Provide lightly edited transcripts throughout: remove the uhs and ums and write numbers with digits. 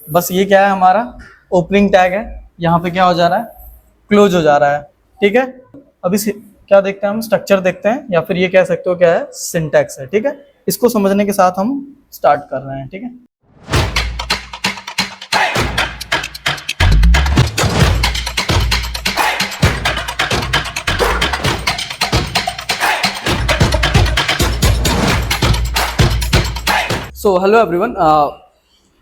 बस ये क्या है, हमारा ओपनिंग टैग है, यहाँ पे क्या हो जा रहा है, क्लोज हो जा रहा है। ठीक है, अभी क्या देखते हैं हम, स्ट्रक्चर देखते हैं, या फिर ये कह सकते हो क्या है, सिंटैक्स है। ठीक है, इसको समझने के साथ हम स्टार्ट कर रहे हैं। ठीक है, so hello everyone,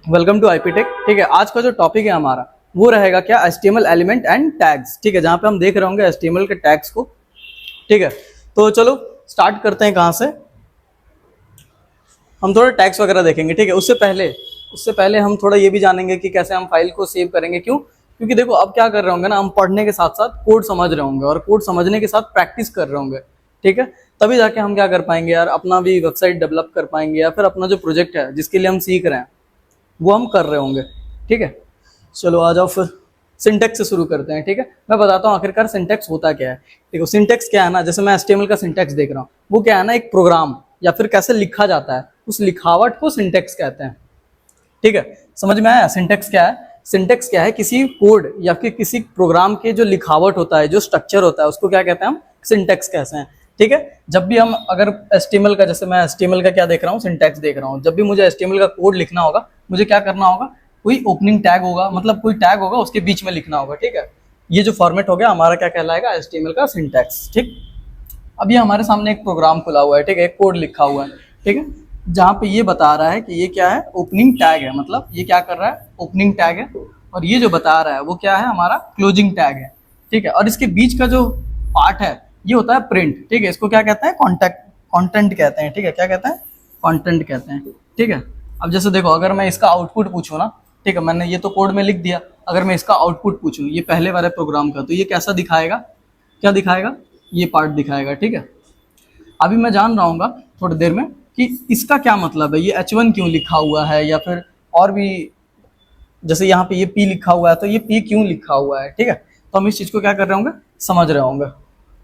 welcome to IP tech. ठीक है, आज का जो टॉपिक है हमारा वो रहेगा क्या, HTML एलिमेंट एंड टैग्स। ठीक है, जहाँ पे हम देख रहे होंगे HTML के टैग्स को। ठीक है, तो चलो स्टार्ट करते हैं। कहाँ से हम थोड़ा टैग्स वगैरह देखेंगे। ठीक है, उससे पहले हम थोड़ा ये भी जानेंगे कि कैसे हम फाइल को सेव करेंगे। क्यों? क्योंकि देखो, अब क्या कर रहे होंगे ना, हम पढ़ने के साथ साथ कोड समझ रहे होंगे, और कोड समझने के साथ प्रैक्टिस कर रहे होंगे। ठीक है, तभी जाके हम क्या कर पाएंगे यार, अपना भी वेबसाइट डेवलप कर पाएंगे, या फिर अपना जो प्रोजेक्ट है जिसके लिए हम सीख रहे हैं वो हम कर रहे होंगे। ठीक है, चलो आ जाओ फिर सिंटेक्स से शुरू करते हैं। ठीक है, मैं बताता हूँ आखिरकार सिंटेक्स होता क्या है। देखो, सिंटेक्स क्या है ना, जैसे मैं HTML का सिंटेक्स देख रहा हूँ, वो क्या है ना, एक प्रोग्राम या फिर कैसे लिखा जाता है, उस लिखावट को सिंटेक्स कहते हैं। ठीक है, समझ में आया? सिंटेक्स क्या है? सिंटेक्स क्या है, किसी कोड या फिर किसी प्रोग्राम के जो लिखावट होता है, जो स्ट्रक्चर होता है, उसको क्या कहते हैं हम, सिंटेक्स कहते हैं। ठीक है, जब भी हम अगर HTML का, जैसे मैं HTML का क्या देख रहा हूँ, सिंटेक्स देख रहा हूँ, जब भी मुझे HTML का कोड लिखना होगा, मुझे क्या करना होगा, कोई ओपनिंग टैग होगा, मतलब कोई टैग होगा, उसके बीच में लिखना होगा। ठीक है, ये जो फॉर्मेट हो गया हमारा क्या कहलाएगा, HTML का सिंटेक्स। ठीक, अभी हमारे सामने एक प्रोग्राम खुला हुआ है। ठीक है, एक कोड लिखा हुआ है। ठीक है, जहाँ पे ये बता रहा है कि ये क्या है, ओपनिंग टैग है, मतलब ये क्या कर रहा है, ओपनिंग टैग है, और ये जो बता रहा है वो क्या है, हमारा क्लोजिंग टैग है। ठीक है, और इसके बीच का जो पार्ट है ये होता है प्रिंट। ठीक है, इसको क्या कहते हैं, कंटेंट कहते हैं। ठीक है, क्या कहते हैं, कंटेंट कहते हैं। ठीक है, अब जैसे देखो, अगर मैं इसका आउटपुट पूछूं ना, ठीक है, मैंने ये तो कोड में लिख दिया, अगर मैं इसका आउटपुट पूछूं ये पहले वाले प्रोग्राम का, तो ये कैसा दिखाएगा, क्या दिखाएगा, ये पार्ट दिखाएगा। ठीक है, अभी मैं जान रहा हूँ थोड़ी देर में कि इसका क्या मतलब है, ये H1 क्यों लिखा हुआ है, या फिर और भी, जैसे यहाँ पे ये P लिखा हुआ है तो ये P क्यों लिखा हुआ है। ठीक है, तो हम इस चीज को क्या कर रहे होंगे, समझ रहे होंगे।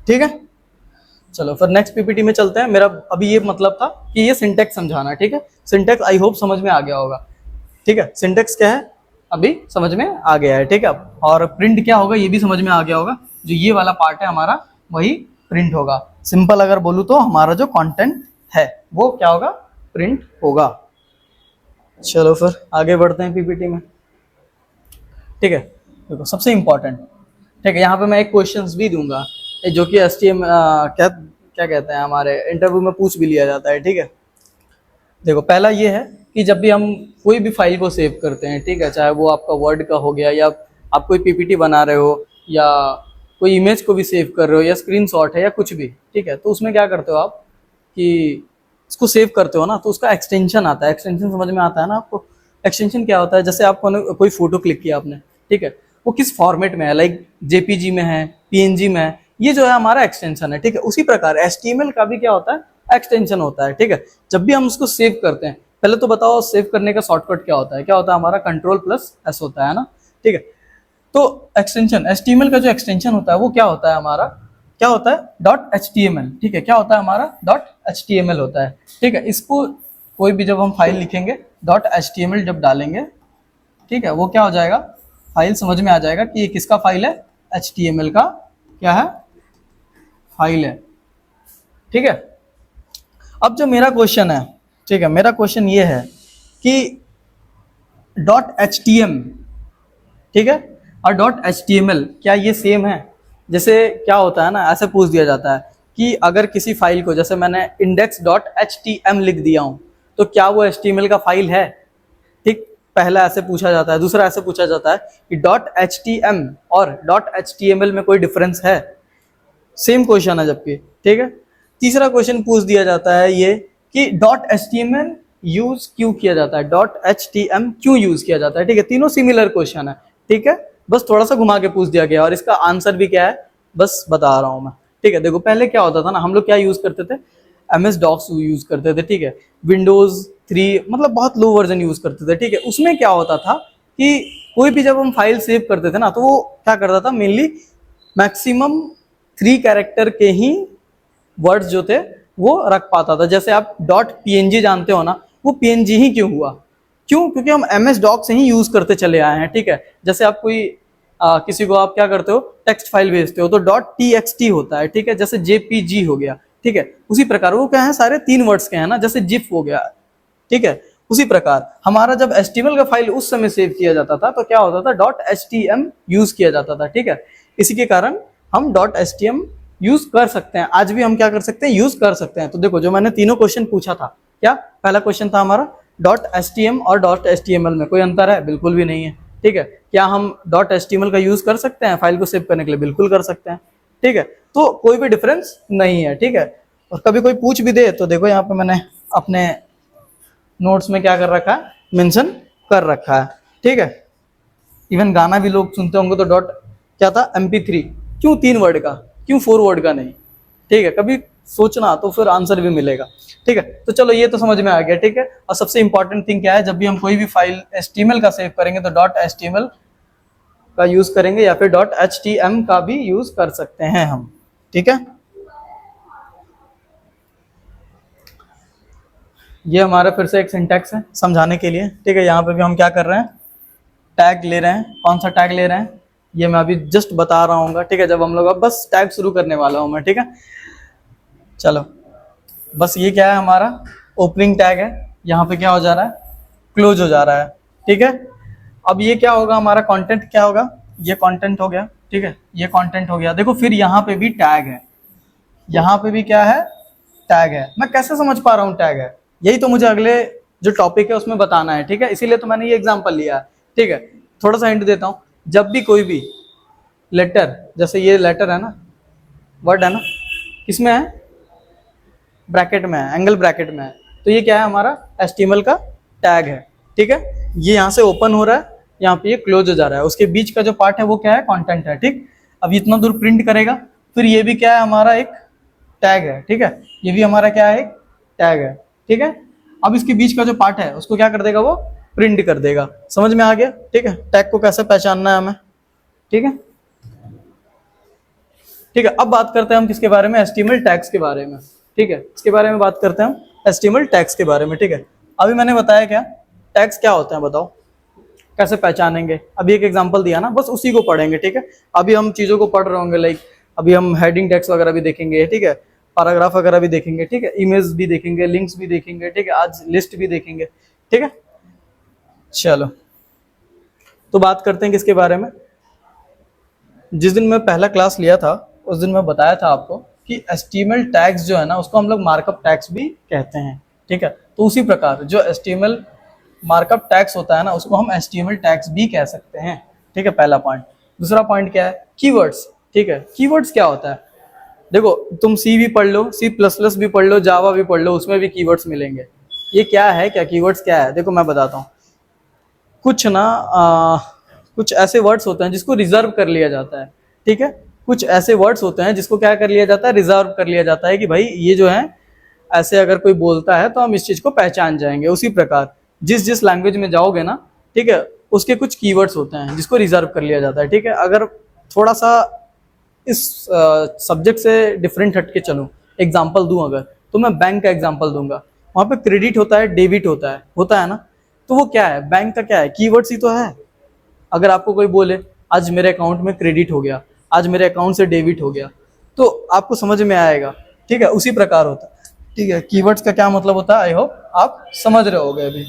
ठीक है, चलो फिर नेक्स्ट PPT में चलते हैं। मेरा अभी ये मतलब था कि ये सिंटेक्स समझाना। ठीक है, सिंटेक्स आई होप समझ में आ गया होगा। ठीक है, सिंटेक्स क्या है अभी समझ में आ गया है। ठीक है, और प्रिंट क्या होगा ये भी समझ में आ गया होगा। जो ये वाला पार्ट है हमारा, वही प्रिंट होगा। सिंपल अगर बोलूँ तो हमारा जो कंटेंट है वो क्या होगा, प्रिंट होगा। चलो फिर आगे बढ़ते हैं PPT में। ठीक है, देखो सबसे इंपॉर्टेंट, ठीक है, यहाँ पे मैं एक क्वेश्चंस भी दूंगा जो कि क्या क्या कहते हैं, हमारे इंटरव्यू में पूछ भी लिया जाता है। ठीक है, देखो पहला ये है कि जब भी हम कोई भी फाइल को सेव करते हैं, ठीक है, चाहे वो आपका वर्ड का हो गया, या आप कोई PPT बना रहे हो, या कोई इमेज को भी सेव कर रहे हो, या स्क्रीनशॉट है, या कुछ भी। ठीक है, तो उसमें क्या करते हो आप कि इसको सेव करते हो ना, तो उसका एक्सटेंशन आता है। एक्सटेंशन समझ में आता है ना आपको? एक्सटेंशन क्या होता है, जैसे आपको कोई फोटो क्लिक किया आपने, ठीक है, वो किस फॉर्मेट में है, लाइक JPG में है, PNG में है, ये जो है हमारा एक्सटेंशन है। ठीक है, उसी प्रकार HTML का भी क्या होता है, एक्सटेंशन होता है। ठीक है, जब भी हम उसको सेव करते हैं, पहले तो बताओ सेव करने का शॉर्टकट क्या होता है, क्या होता है हमारा, Ctrl+S होता है ना। ठीक है, तो एक्सटेंशन HTML का जो एक्सटेंशन होता है वो क्या होता है हमारा, क्या होता है, .html। ठीक है, क्या होता है हमारा, .html होता है। ठीक है, इसको कोई भी जब हम फाइल लिखेंगे, .html जब डालेंगे, ठीक है, वो क्या हो जाएगा, फाइल समझ में आ जाएगा कि ये किसका फाइल है, HTML का क्या है, फाइल है। ठीक है, अब जो मेरा क्वेश्चन है, ठीक है, मेरा क्वेश्चन ये है कि .htm, ठीक है, और .html क्या ये सेम है? जैसे क्या होता है ना, ऐसे पूछ दिया जाता है कि अगर किसी फाइल को, जैसे मैंने index.htm लिख दिया हूं, तो क्या वो HTML का फाइल है? ठीक, पहला ऐसे पूछा जाता है। दूसरा ऐसे पूछा जाता है कि .htm और .html में कोई डिफरेंस है? सेम क्वेश्चन है जबकि। ठीक है, तीसरा क्वेश्चन पूछ दिया जाता है ये कि .html यूज क्यों किया जाता है, .htm क्यों यूज किया जाता है। ठीक है, तीनों सिमिलर क्वेश्चन है। ठीक है, बस थोड़ा सा घुमा के पूछ दिया गया, और इसका आंसर भी क्या है बस बता रहा हूं मैं। ठीक है, देखो पहले क्या होता था ना, हम लोग क्या यूज करते थे, MS-DOS यूज करते थे। ठीक है, Windows 3 मतलब बहुत लो वर्जन यूज करते थे। ठीक है, उसमें क्या होता था कि कोई भी जब हम फाइल सेव करते थे ना, तो वो क्या करता था, मेनली मैक्सिमम 3 कैरेक्टर के ही वर्ड्स जो थे वो रख पाता था। जैसे आप .png जानते हो ना, वो PNG ही क्यों हुआ, क्यों? क्योंकि हम MS डॉक से ही यूज करते चले आए हैं, ठीक है। जैसे आप कोई किसी को आप क्या करते हो, टेक्स्ट फाइल भेजते हो तो .txt होता है, ठीक है। जैसे JPG हो गया, ठीक है। उसी प्रकार वो क्या है, सारे 3 वर्ड्स के हैं ना, जैसे जिफ हो गया, ठीक है। उसी प्रकार हमारा जब HTML का फाइल उस समय सेव किया जाता था तो क्या होता था, .htm यूज किया जाता था, ठीक है। इसी के कारण हम .htm यूज कर सकते हैं, आज भी हम क्या कर सकते हैं, यूज कर सकते हैं। तो देखो जो मैंने तीनों क्वेश्चन पूछा था, क्या पहला क्वेश्चन था हमारा .htm और .html में कोई अंतर है? बिल्कुल भी नहीं है, ठीक है। क्या हम .html का यूज कर सकते हैं फाइल को सेव करने के लिए? बिल्कुल कर सकते हैं, ठीक है। तो कोई भी डिफरेंस नहीं है, ठीक है। और कभी कोई पूछ भी दे तो देखो यहाँ पे मैंने अपने नोट्स में क्या कर रखा है, मेंशन कर रखा है, ठीक है। इवन गाना भी लोग सुनते होंगे तो डॉट क्या था, MP3, क्यों 3 वर्ड का, क्यों 4 वर्ड का नहीं, ठीक है। कभी सोचना तो फिर आंसर भी मिलेगा, ठीक है। तो चलो ये तो समझ में आ गया, ठीक है। और सबसे इंपॉर्टेंट थिंग क्या है, जब भी हम कोई भी फाइल HTML का सेव करेंगे तो .html का यूज करेंगे या फिर .htm का भी यूज कर सकते हैं हम, ठीक है। ये हमारा फिर से एक सिंटैक्स है समझाने के लिए, ठीक है। यहाँ पे भी हम क्या कर रहे हैं, टैग ले रहे हैं। कौन सा टैग ले रहे हैं ये मैं अभी जस्ट बता रहा हूँ, ठीक है। जब हम लोग अब बस टैग शुरू करने वाला हूँ मैं, ठीक है। चलो बस ये क्या है, हमारा ओपनिंग टैग है। यहाँ पे क्या हो जा रहा है, क्लोज हो जा रहा है, ठीक है। अब ये क्या होगा, हमारा कंटेंट क्या होगा, ये कंटेंट हो गया, ठीक है। ये कंटेंट हो गया। देखो फिर यहाँ पे भी टैग है, यहाँ पे भी क्या है, टैग है। मैं कैसे समझ पा रहा हूँ टैग है, यही तो मुझे अगले जो टॉपिक है उसमें बताना है, ठीक है। इसीलिए तो मैंने ये एग्जांपल लिया है, ठीक है। थोड़ा सा हिंट देता हूँ, जब भी कोई भी लेटर, जैसे ये लेटर है ना, वर्ड है ना, किसमें है, ब्रैकेट में है, एंगल ब्रैकेट में है, तो ये क्या है, हमारा HTML का टैग है, ठीक है। ये यहाँ से ओपन हो रहा है, यहाँ पे ये क्लोज हो जा रहा है, उसके बीच का जो पार्ट है वो क्या है, कंटेंट है, ठीक। अब इतना दूर प्रिंट करेगा, फिर ये भी क्या है, हमारा एक टैग है, ठीक है। ये भी हमारा क्या है, एक टैग है, ठीक है। अब इसके बीच का जो पार्ट है उसको क्या कर देगा, वो प्रिंट कर देगा। समझ में आ गया, ठीक है। टैग को कैसे पहचानना है हमें, ठीक है, ठीक है। अब बात करते हैं हम किसके बारे में, HTML टैग्स के बारे में, ठीक है। इसके बारे में बात करते हैं हम HTML टैग्स के बारे में, ठीक है। अभी मैंने बताया क्या, टैग्स क्या होते हैं बताओ, कैसे पहचानेंगे। अभी एक एग्जांपल दिया ना, बस उसी को पढ़ेंगे, ठीक है। अभी हम चीजों को पढ़ रहे होंगे, लाइक अभी हम हेडिंग टैग्स वगैरह भी देखेंगे, ठीक है। पैराग्राफ वगैरह भी देखेंगे, ठीक है। इमेज भी देखेंगे, लिंक्स भी देखेंगे, ठीक है। आज लिस्ट भी देखेंगे, ठीक है। चलो तो बात करते हैं किसके बारे में। जिस दिन मैं पहला क्लास लिया था उस दिन मैं बताया था आपको कि HTML टैग्स जो है ना उसको हम लोग मार्कअप टैग्स भी कहते हैं, ठीक है। तो उसी प्रकार जो HTML मार्कअप टैग्स होता है ना उसको हम HTML टैग्स भी कह सकते हैं, ठीक है। पहला पॉइंट। दूसरा पॉइंट क्या है, कीवर्ड्स, ठीक है। कीवर्ड्स क्या होता है, देखो तुम C भी पढ़ लो, C++ भी पढ़ लो, जावा भी पढ़ लो, उसमें भी कीवर्ड्स मिलेंगे। ये क्या है, क्या कीवर्ड्स क्या है, देखो मैं बताता हूँ। कुछ ना कुछ ऐसे वर्ड्स होते हैं जिसको रिजर्व कर लिया जाता है, ठीक है। कुछ ऐसे वर्ड्स होते हैं जिसको क्या कर लिया जाता है, रिजर्व कर लिया जाता है कि भाई ये जो है ऐसे अगर कोई बोलता है तो हम इस चीज को पहचान जाएंगे। उसी प्रकार जिस जिस लैंग्वेज में जाओगे ना, ठीक है, उसके कुछ कीवर्ड्स होते हैं जिसको रिजर्व कर लिया जाता है, ठीक है। अगर थोड़ा सा इस सब्जेक्ट से डिफरेंट हट के चलूँ, एग्जाम्पल दूं अगर, तो मैं बैंक का एग्जाम्पल दूंगा। वहाँ पे क्रेडिट होता है, डेबिट होता है ना, तो वो क्या है, बैंक का क्या है, कीवर्ड्स ही तो है। अगर आपको कोई बोले आज मेरे अकाउंट में क्रेडिट हो गया, आज मेरे अकाउंट से डेबिट हो गया, तो आपको समझ में आएगा, ठीक है। उसी प्रकार होता है, ठीक है। कीवर्ड्स का क्या मतलब होता है, आई होप आप समझ रहे होगे अभी,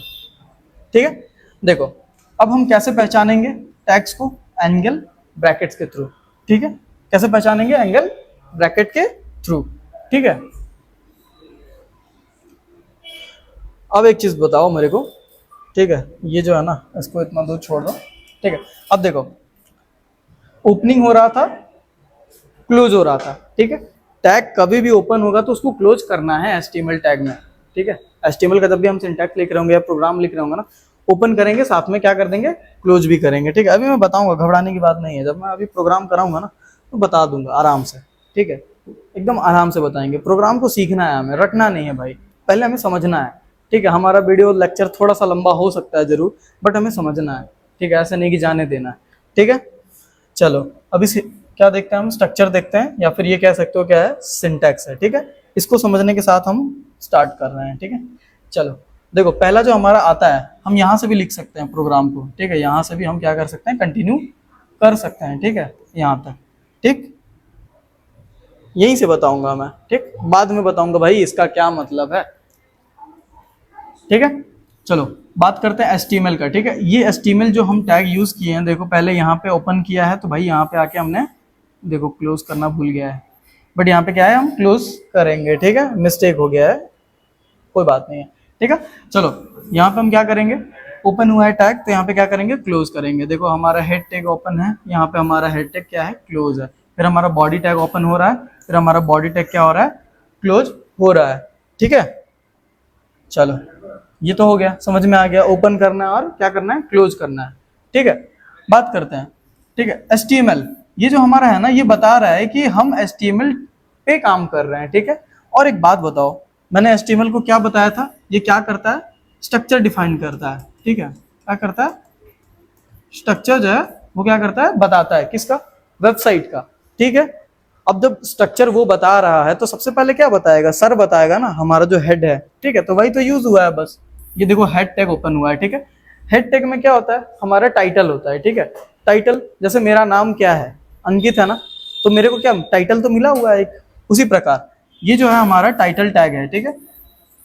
ठीक है। देखो अब हम कैसे पहचानेंगे टैग्स को, एंगल ब्रैकेट्स के थ्रू, ठीक है। कैसे पहचानेंगे, एंगल ब्रैकेट के थ्रू, ठीक है। अब एक चीज बताओ मेरे को, ठीक है, ये जो है ना इसको इतना दूर छोड़ दो, ठीक है। अब देखो ओपनिंग हो रहा था, क्लोज हो रहा था, ठीक है। टैग कभी भी ओपन होगा तो उसको क्लोज करना है HTML टैग में, ठीक है। HTML का जब भी हम सिंटैक्स लिख रहे होंगे या प्रोग्राम लिख रहे होंगे ना, ओपन करेंगे साथ में क्या कर देंगे, क्लोज भी करेंगे, ठीक है। अभी मैं बताऊंगा, घबराने की बात नहीं है, जब मैं अभी प्रोग्राम कराऊंगा ना तो बता दूंगा आराम से, ठीक है। एकदम आराम से बताएंगे। प्रोग्राम को सीखना है हमें, रटना नहीं है भाई, पहले हमें समझना है, ठीक है। हमारा वीडियो लेक्चर थोड़ा सा लंबा हो सकता है जरूर, बट हमें समझना है, ठीक है। ऐसे नहीं कि जाने देना है, ठीक है। चलो अभी क्या देखते हैं हम, स्ट्रक्चर देखते हैं, या फिर ये कह सकते हो क्या है, सिंटैक्स है, ठीक है। इसको समझने के साथ हम स्टार्ट कर रहे हैं, ठीक है। चलो देखो पहला जो हमारा आता है हम यहाँ से भी लिख सकते हैं प्रोग्राम को, ठीक है, यहाँ से भी हम क्या कर सकते हैं, कंटिन्यू कर सकते हैं, ठीक है, यहाँ तक, ठीक, यहीं से बताऊंगा मैं, ठीक, बाद में बताऊंगा भाई इसका क्या मतलब है, ठीक है। चलो बात करते हैं HTML का, ठीक है। ये HTML जो हम टैग यूज किए हैं, देखो पहले यहाँ पे ओपन किया है तो भाई यहाँ पे आके हमने देखो क्लोज करना भूल गया है, बट यहाँ पे क्या है हम क्लोज करेंगे, ठीक है, मिस्टेक हो गया है, कोई बात नहीं है, ठीक है। चलो यहाँ पे हम क्या करेंगे, ओपन हुआ है टैग तो यहाँ पे क्या करेंगे, क्लोज करेंगे। देखो हमारा हेड टैग ओपन है, यहाँ पे हमारा हेड टैग क्या है, क्लोज है। फिर हमारा बॉडी टैग ओपन हो रहा है, फिर हमारा बॉडी टैग क्या हो रहा है, क्लोज हो रहा है, ठीक है। चलो ये तो हो गया, समझ में आ गया, ओपन करना है और क्या करना है, क्लोज करना है, ठीक है। बात करते हैं, ठीक है, HTML ये जो हमारा है ना, ये बता रहा है कि हम HTML पे काम कर रहे हैं, ठीक है। और एक बात बताओ, मैंने HTML को क्या बताया था, ये क्या करता है, स्ट्रक्चर डिफाइन करता है, ठीक है, क्या करता है, स्ट्रक्चर जो है वो क्या करता है, बताता है, किसका, वेबसाइट का, ठीक है। अब जब स्ट्रक्चर वो बता रहा है तो सबसे पहले क्या बताएगा, सर बताएगा ना, हमारा जो हेड है, ठीक है, तो वही तो यूज हुआ है बस। ये देखो हेड टैग ओपन हुआ है, ठीक है। हेड टैग में क्या होता है, हमारा टाइटल होता है, ठीक है। टाइटल जैसे मेरा नाम क्या है, अंकित है ना, तो मेरे को क्या टाइटल तो मिला हुआ है एक, उसी प्रकार ये जो है हमारा टाइटल टैग है, ठीक है,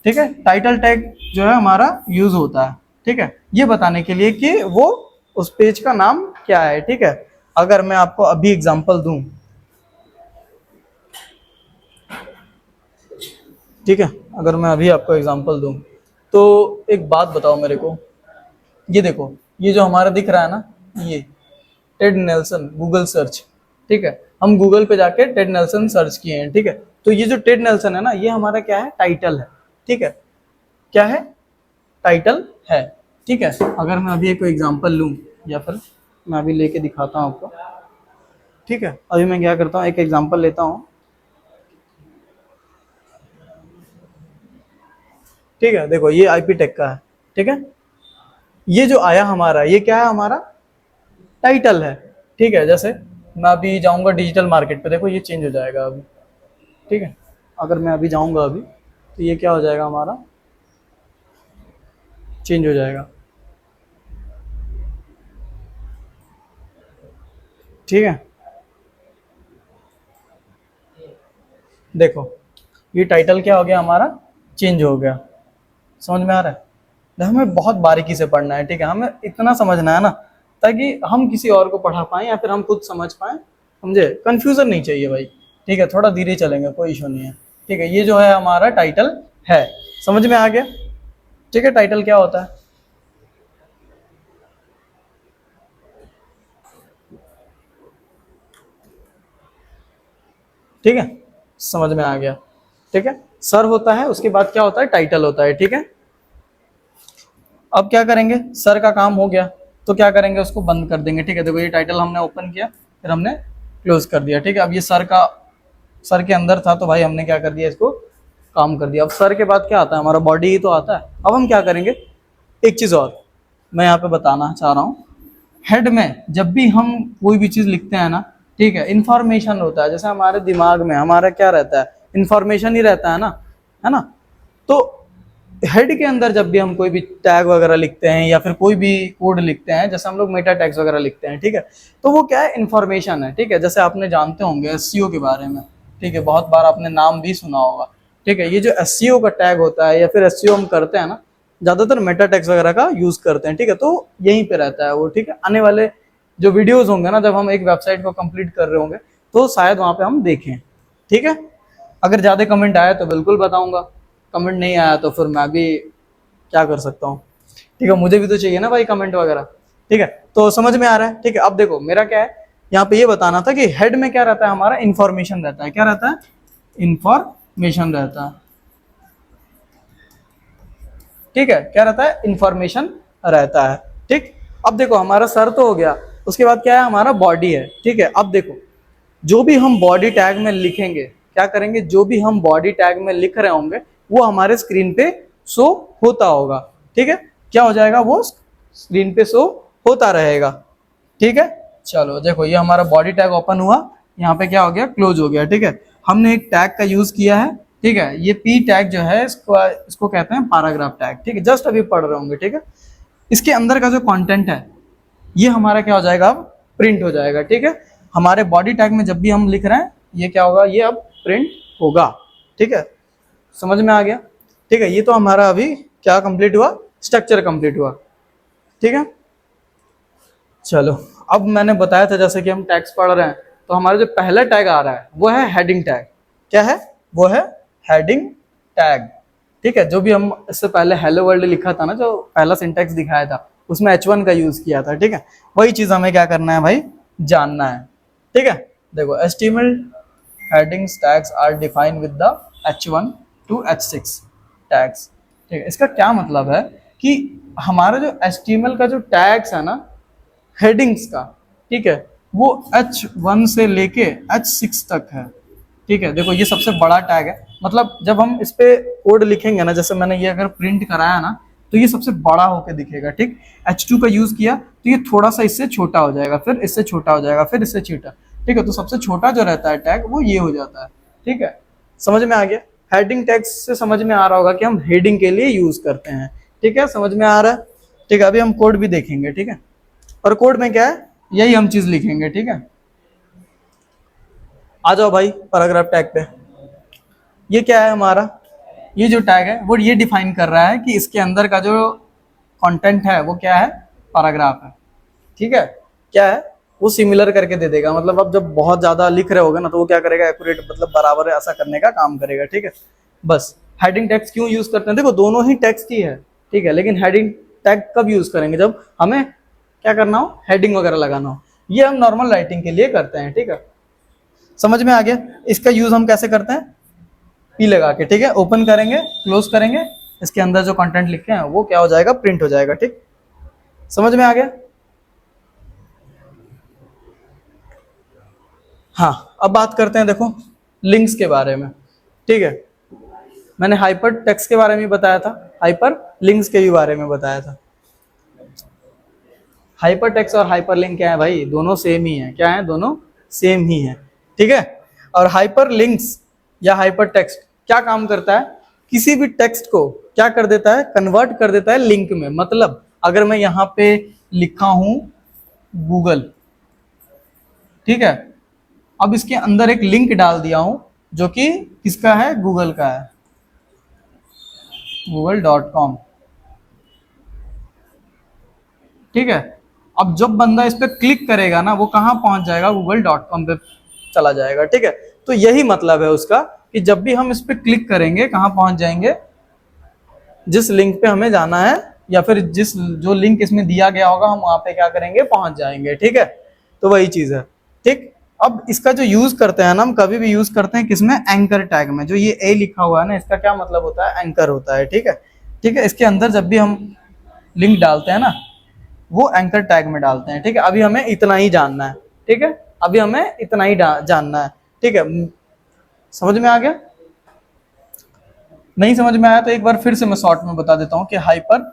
ठीक है। टाइटल टैग जो है हमारा यूज होता है, ठीक है, ये बताने के लिए कि वो उस पेज का नाम क्या है, ठीक है। अगर मैं आपको अभी एग्जांपल दूं, ठीक है, अगर मैं अभी आपको एग्जांपल दूं तो एक बात बताओ मेरे को, ये देखो ये जो हमारा दिख रहा है ना, ये टेड नेल्सन गूगल सर्च, ठीक है, हम गूगल पे जाके टेड नेल्सन सर्च किए हैं, ठीक है। तो ये जो टेड नेल्सन है ना, ये हमारा क्या है, टाइटल है, ठीक है, क्या है, टाइटल है, ठीक है। अगर मैं अभी एक एग्जांपल लूं या फिर मैं अभी लेके दिखाता हूं आपको, ठीक है, अभी मैं क्या करता हूँ, एक एग्जांपल लेता हूँ, ठीक है। देखो ये IP टेक का है, ठीक है, ये जो आया हमारा, ये क्या है, हमारा टाइटल है, ठीक है। जैसे मैं अभी जाऊंगा डिजिटल मार्केट पे, देखो ये चेंज हो जाएगा अभी, ठीक है। अगर मैं अभी जाऊंगा अभी तो ये क्या हो जाएगा, हमारा चेंज हो जाएगा, ठीक है। देखो ये टाइटल क्या हो गया हमारा, चेंज हो गया, समझ में आ रहा है। हमें बहुत बारीकी से पढ़ना है, ठीक है, हमें इतना समझना है ना ताकि हम किसी और को पढ़ा पाएं या फिर हम खुद समझ पाएं, समझे, कंफ्यूजन नहीं चाहिए भाई, ठीक है, थोड़ा धीरे चलेंगे, कोई इशू नहीं है, ठीक है। ये जो है हमारा टाइटल है, समझ में आ गया, ठीक है। टाइटल क्या होता है, ठीक है, समझ में आ गया, ठीक है। सर होता है, उसके बाद क्या होता है, टाइटल होता है, ठीक है। अब क्या करेंगे, सर का काम हो गया तो क्या करेंगे, उसको बंद कर देंगे, ठीक है। देखो ये टाइटल हमने ओपन किया, फिर हमने क्लोज कर दिया, ठीक है। अब ये सर के अंदर था तो भाई हमने क्या कर दिया, इसको काम कर दिया। अब सर के बाद क्या आता है, हमारा बॉडी ही तो आता है। अब हम क्या करेंगे, एक चीज और मैं यहाँ पे बताना चाह रहा हूँ, हेड में जब भी हम कोई भी चीज लिखते हैं ना, ठीक है, इंफॉर्मेशन होता है, जैसे हमारे दिमाग में हमारा क्या रहता है, इंफॉर्मेशन ही रहता है ना। तो हेड के अंदर जब भी हम कोई भी टैग वगैरह लिखते हैं या फिर कोई भी कोड लिखते हैं, जैसे हम लोग मेटा टैग्स वगैरह लिखते हैं, ठीक है, तो वो क्या है, इन्फॉर्मेशन है, ठीक है। जैसे आपने जानते होंगे SEO के बारे में, ठीक है, बहुत बार आपने नाम भी सुना होगा, ठीक है। ये जो SEO का टैग होता है या फिर SEO हम करते हैं ना, ज्यादातर मेटा टैग्स वगैरह का यूज करते हैं, ठीक है, तो यहीं पे रहता है वो, ठीक है। आने वाले जो वीडियोज होंगे ना, जब हम एक वेबसाइट को कंप्लीट कर रहे होंगे तो शायद वहां पे हम देखें, ठीक है। अगर ज्यादा कमेंट आया तो बिल्कुल बताऊंगा, कमेंट नहीं आया तो फिर मैं भी क्या कर सकता हूँ, ठीक है, मुझे भी तो चाहिए ना भाई कमेंट वगैरह, ठीक है। तो समझ में आ रहा है, ठीक है। अब देखो मेरा क्या है, यहाँ पे ये बताना था कि हेड में क्या रहता है, हमारा इंफॉर्मेशन रहता है, क्या रहता है, इंफॉर्मेशन रहता है, ठीक है, क्या रहता है, इंफॉर्मेशन रहता है, ठीक। अब देखो हमारा सर तो हो गया, उसके बाद क्या है, हमारा बॉडी है, ठीक है। अब देखो जो भी हम बॉडी टैग में लिखेंगे, क्या करेंगे, जो भी हम बॉडी टैग में लिख रहे होंगे वो हमारे स्क्रीन पे शो होता होगा, ठीक है, क्या हो जाएगा, वो स्क्रीन पे शो होता रहेगा, ठीक है। चलो देखो ये हमारा बॉडी टैग ओपन हुआ, यहाँ पे क्या हो गया, क्लोज हो गया, ठीक है। हमने एक टैग का यूज किया है, ठीक है। ये पी टैग जो है इसको इसको कहते हैं पैराग्राफ टैग, ठीक है। जस्ट अभी पढ़ रहे होंगे, ठीक है। इसके अंदर का जो कंटेंट है ये हमारा क्या हो जाएगा, अब प्रिंट हो जाएगा, ठीक है। हमारे बॉडी टैग में जब भी हम लिख रहे हैं ये क्या होगा, ये अब प्रिंट होगा, ठीक है। समझ में आ गया, ठीक है। ये तो हमारा अभी क्या कंप्लीट हुआ, स्ट्रक्चर कंप्लीट हुआ, ठीक है। चलो अब मैंने बताया था जैसे कि हम टैग्स पढ़ रहे हैं, तो हमारा जो पहला टैग आ रहा है वो है हेडिंग टैग। क्या है, वो है हेडिंग टैग, ठीक है। जो भी हम इससे पहले हेलो वर्ल्ड लिखा था ना, जो पहला सिंटैक्स दिखाया था उसमें H1 का यूज किया था, ठीक है। वही चीज हमें क्या करना है भाई, जानना है, ठीक है। देखो HTML headings tags are defined with the H1 to H6 tags, ठीक है। इसका क्या मतलब है कि हमारा जो HTML का जो टैग्स है ना हेडिंग्स का, ठीक है, वो H1 से लेके H6 तक है, ठीक है। देखो ये सबसे बड़ा टैग है, मतलब जब हम इस पे कोड लिखेंगे ना, जैसे मैंने ये अगर प्रिंट कराया ना तो ये सबसे बड़ा होके दिखेगा, ठीक। H2 का यूज किया तो ये थोड़ा सा इससे छोटा हो जाएगा, फिर इससे छोटा हो जाएगा, फिर इससे छोटा, ठीक है। तो सबसे छोटा जो रहता है टैग वो ये हो जाता है, ठीक है। समझ में आ गया, हेडिंग टैग से समझ में आ रहा होगा कि हम हेडिंग के लिए यूज करते हैं, ठीक है। समझ में आ रहा है, ठीक है। अभी हम कोड भी देखेंगे, ठीक है। और कोड में क्या है, यही हम चीज लिखेंगे, ठीक है। आ जाओ भाई पैराग्राफ टैग पे। ये क्या है हमारा, ये जो टैग है वो ये डिफाइन कर रहा है कि इसके अंदर का जो कंटेंट है वो क्या है, पैराग्राफ है, ठीक है। क्या है, वो सिमिलर करके दे देगा, मतलब अब जब बहुत ज्यादा लिख रहे होगे ना तो वो क्या करेगा, एक्यूरेट मतलब बराबर ऐसा करने का काम करेगा, ठीक है। बस हेडिंग टैग्स क्यों यूज करते हैं, देखो दोनों ही टेक्स्ट ही है, ठीक है। लेकिन हेडिंग टैग कब यूज करेंगे, जब हमें क्या करना हो, हेडिंग वगैरह लगाना हो। ये हम नॉर्मल राइटिंग के लिए करते हैं, ठीक है। समझ में आ गया, इसका यूज हम कैसे करते हैं, पी लगा के, ठीक है। ओपन करेंगे, क्लोज करेंगे, इसके अंदर जो कंटेंट लिखे हैं वो क्या हो जाएगा, प्रिंट हो जाएगा, ठीक। समझ में आ गया। हाँ अब बात करते हैं देखो लिंक्स के बारे में, ठीक है। मैंने हाइपर टेक्स्ट के बारे में बताया था, हाइपर लिंक्स के भी बारे में बताया था। हाइपर टेक्स्ट और हाइपर लिंक क्या है भाई, दोनों सेम ही है, क्या है, दोनों सेम ही है, ठीक है। और हाइपर लिंक्स या हाइपर टेक्स्ट क्या काम करता है, किसी भी टेक्स्ट को क्या कर देता है, कन्वर्ट कर देता है लिंक में। मतलब अगर मैं यहाँ पे लिखा हूं गूगल, ठीक है, अब इसके अंदर एक लिंक डाल दिया हूं जो कि किसका है, गूगल का है, google.com, ठीक है। अब जब बंदा इस पे क्लिक करेगा ना वो कहाँ पहुंच जाएगा, google.com पे चला जाएगा, ठीक है। तो यही मतलब है उसका कि जब भी हम इस पे क्लिक करेंगे कहाँ पहुंच जाएंगे, जिस लिंक पे हमें जाना है या फिर जिस जो लिंक इसमें दिया गया होगा हम वहां पे क्या करेंगे, पहुंच जाएंगे, ठीक है। तो वही चीज है, ठीक। अब इसका जो यूज करते हैं ना, हम कभी भी यूज करते हैं किसमें, एंकर टैग में। जो ये ए लिखा हुआ है ना, इसका क्या मतलब होता है, एंकर होता है, ठीक है। ठीक है, इसके अंदर जब भी हम लिंक डालते हैं ना वो एंकर टैग में डालते हैं, ठीक है। अभी हमें इतना ही जानना है, ठीक है। अभी हमें इतना ही जानना है, ठीक है। समझ में आ गया, नहीं समझ में आया तो एक बार फिर से मैं शॉर्ट में बता देता हूँ कि हाइपर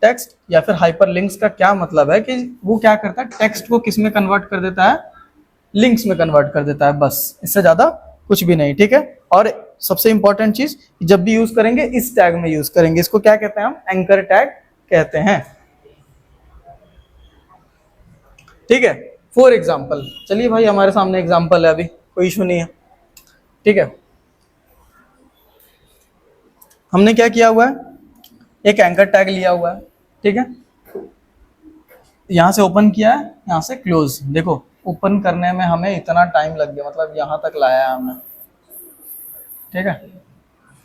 टेक्स्ट या फिर हाइपर लिंक्स का क्या मतलब है कि वो क्या करता है, टेक्स्ट को किस में कन्वर्ट कर देता है, लिंक्स में कन्वर्ट कर देता है, बस इससे ज्यादा कुछ भी नहीं, ठीक है। और सबसे इंपॉर्टेंट चीज, जब भी यूज करेंगे इस टैग में यूज करेंगे, इसको क्या कहते हैं हम, एंकर टैग कहते हैं, ठीक है। फॉर एग्जाम्पल, चलिए भाई हमारे सामने एग्जाम्पल है, अभी कोई इशू नहीं है, ठीक है। हमने क्या किया हुआ है, एक एंकर टैग लिया हुआ है, ठीक है। यहां से ओपन किया है, यहां से क्लोज। देखो ओपन करने में हमें इतना टाइम लग गया, मतलब यहां तक लाया है हमने, ठीक है।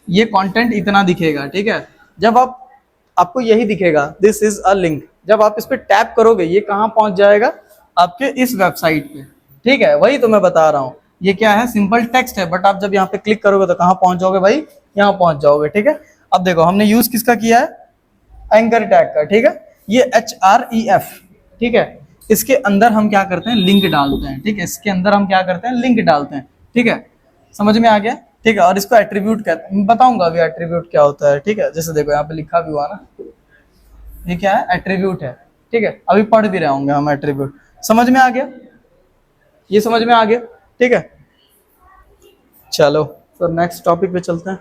ये कंटेंट इतना दिखेगा, ठीक है। जब आपको यही दिखेगा, दिस इज अ लिंक। जब आप इस पे टैप करोगे ये कहाँ पहुंच जाएगा, आपके इस वेबसाइट पे, ठीक है। वही तो मैं बता रहा हूँ, ये क्या है, सिंपल टेक्स्ट है, बट आप जब यहाँ पे क्लिक करोगे तो कहाँ पहुंच जाओगे भाई, यहाँ पहुंच जाओगे, ठीक है। अब देखो हमने यूज किसका किया है, एंकर टैग का, ठीक है। ये href, ठीक है। इसके अंदर हम क्या करते हैं, लिंक डालते हैं, ठीक है। इसके अंदर हम क्या करते हैं, लिंक डालते हैं, ठीक है। समझ में आ गया, ठीक है। और इसको एट्रीब्यूट कहते हैं, बताऊंगा अभी एट्रीब्यूट क्या होता है, ठीक है। जैसे देखो यहाँ पे लिखा भी हुआ ना, ये क्या है, एट्रीब्यूट है, ठीक है। अभी पढ़ भी रहे होंगे हम एट्रीब्यूट। समझ में आ गया, ये समझ में आ गया, ठीक है। चलो तो नेक्स्ट टॉपिक पे चलते हैं।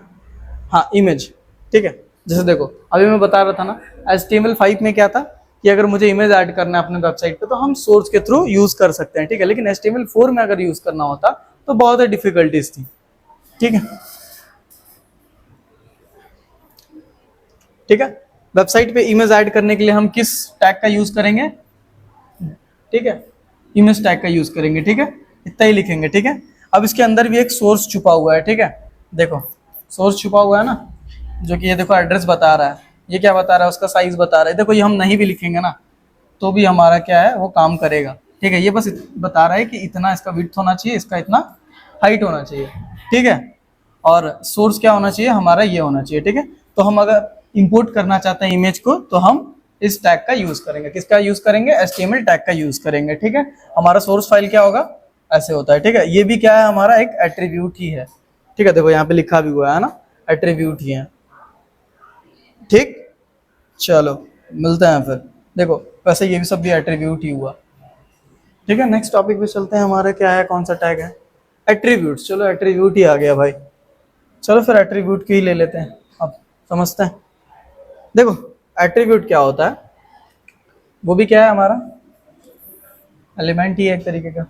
हाँ, इमेज, ठीक है। जैसे देखो अभी मैं बता रहा था ना, HTML5 में क्या था कि अगर मुझे इमेज ऐड करना है अपने वेबसाइट पे तो हम सोर्स के थ्रू यूज कर सकते हैं, ठीक है। लेकिन HTML4 में अगर यूज करना होता तो बहुत ही डिफिकल्टीज थी, ठीक है। ठीक है, वेबसाइट पे इमेज ऐड करने के लिए हम किस टैग का यूज करेंगे, ठीक है, इमेज टैग का यूज करेंगे, ठीक है। इतना ही लिखेंगे, ठीक है। अब इसके अंदर भी एक सोर्स छुपा हुआ है, ठीक है। देखो सोर्स छुपा हुआ है ना, जो कि ये देखो एड्रेस बता रहा है, ये क्या बता रहा है, उसका साइज बता रहा है। देखो ये हम नहीं भी लिखेंगे ना तो भी हमारा क्या है वो काम करेगा, ठीक है। ये बस बता रहा है कि इतना इसका विड्थ होना चाहिए, इसका इतना हाइट होना चाहिए, ठीक है। और सोर्स क्या होना चाहिए हमारा, ये होना चाहिए, ठीक है। तो हम अगर इंपोर्ट करना चाहते हैं इमेज को तो हम इस टैग का यूज करेंगे। किसका यूज करेंगे, HTML टैग का यूज करेंगे, ठीक है। हमारा सोर्स फाइल क्या होगा, ऐसे होता है, ठीक है। ये भी क्या है, हमारा एक एट्रीब्यूट ही है, ठीक है। देखो यहाँ पे लिखा भी हुआ है ना, एट्रीब्यूट ही है, ठीक। चलो मिलते हैं फिर। देखो वैसे ये भी सब भी एट्रीब्यूट ही हुआ, ठीक है। नेक्स्ट टॉपिक पे चलते हैं। हमारा क्या है, कौन सा टैग है, एट्रीब्यूट्स। चलो एट्रीब्यूट ही आ गया भाई, चलो फिर एट्रीब्यूट की ही ले लेते हैं, अब समझते हैं। देखो एट्रीब्यूट क्या होता है, वो भी क्या है हमारा एलिमेंट ही है एक तरीके का,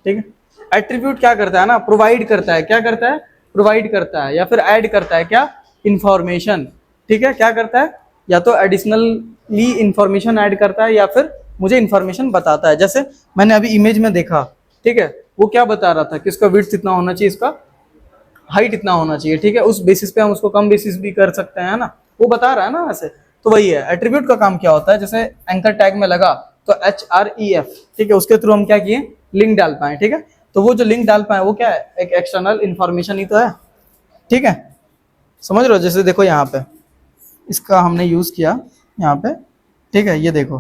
ठीक है। एट्रीब्यूट क्या करता है ना, प्रोवाइड करता है, क्या करता है, प्रोवाइड करता है या फिर ऐड करता है क्या, इंफॉर्मेशन, ठीक है। क्या करता है, या तो एडिशनली इंफॉर्मेशन ऐड करता है या फिर मुझे इंफॉर्मेशन बताता है। जैसे मैंने अभी इमेज में देखा, ठीक है, वो क्या बता रहा था कि इसका विड्थ इतना होना चाहिए, इसका हाइट इतना होना चाहिए, ठीक है। उस बेसिस पे हम उसको कम बेसिस भी कर सकते हैं ना, वो बता रहा है ना वैसे। तो वही है, एट्रीब्यूट का काम क्या होता है, जैसे एंकर टैग में लगा तो HREF, ठीक है, उसके थ्रू हम क्या किए, लिंक डाल पाए, ठीक है। तो वो जो लिंक डाल पाए वो क्या है, एक एक्सटर्नल इंफॉर्मेशन ही तो है, ठीक है। समझ रहे हो, जैसे देखो यहाँ पे इसका हमने यूज किया यहाँ पे, ठीक है, ये देखो,